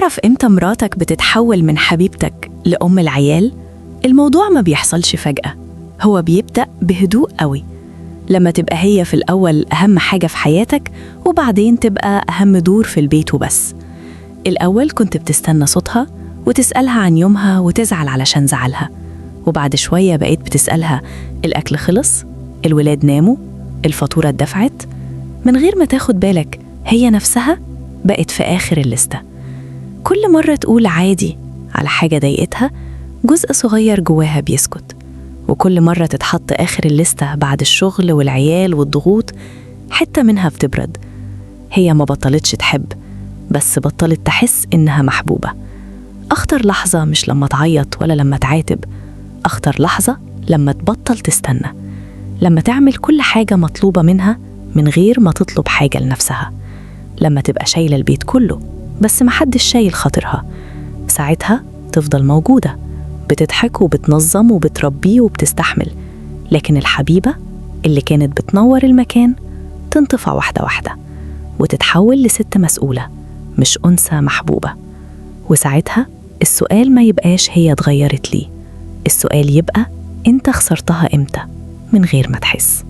تعرف إمتى مراتك بتتحول من حبيبتك لأم العيال؟ الموضوع ما بيحصلش فجأة، هو بيبدأ بهدوء قوي. لما تبقى هي في الأول أهم حاجة في حياتك، وبعدين تبقى أهم دور في البيت وبس. الأول كنت بتستنى صوتها وتسألها عن يومها وتزعل علشان زعلها، وبعد شوية بقيت بتسألها الأكل خلص؟ الولاد ناموا؟ الفاتورة اتدفعت؟ من غير ما تاخد بالك هي نفسها بقت في آخر الليستة. كل مرة تقول عادي على حاجة ضايقتها، جزء صغير جواها بيسكت. وكل مرة تتحط آخر الليستة بعد الشغل والعيال والضغوط، حتة منها بتبرد. هي ما بطلتش تحب، بس بطلت تحس إنها محبوبة. أخطر لحظة مش لما تعيط ولا لما تعاتب، أخطر لحظة لما تبطل تستنى، لما تعمل كل حاجة مطلوبة منها من غير ما تطلب حاجة لنفسها، لما تبقى شايلة البيت كله بس محدش شايل خاطرها. ساعتها تفضل موجودة، بتضحك وبتنظم وبتربيه وبتستحمل. لكن الحبيبة اللي كانت بتنور المكان تنطفى واحدة واحدة وتتحول لست مسؤولة مش أنثى محبوبة. وساعتها السؤال ما يبقاش هي اتغيرت ليه، السؤال يبقى انت خسرتها امتى من غير ما تحس.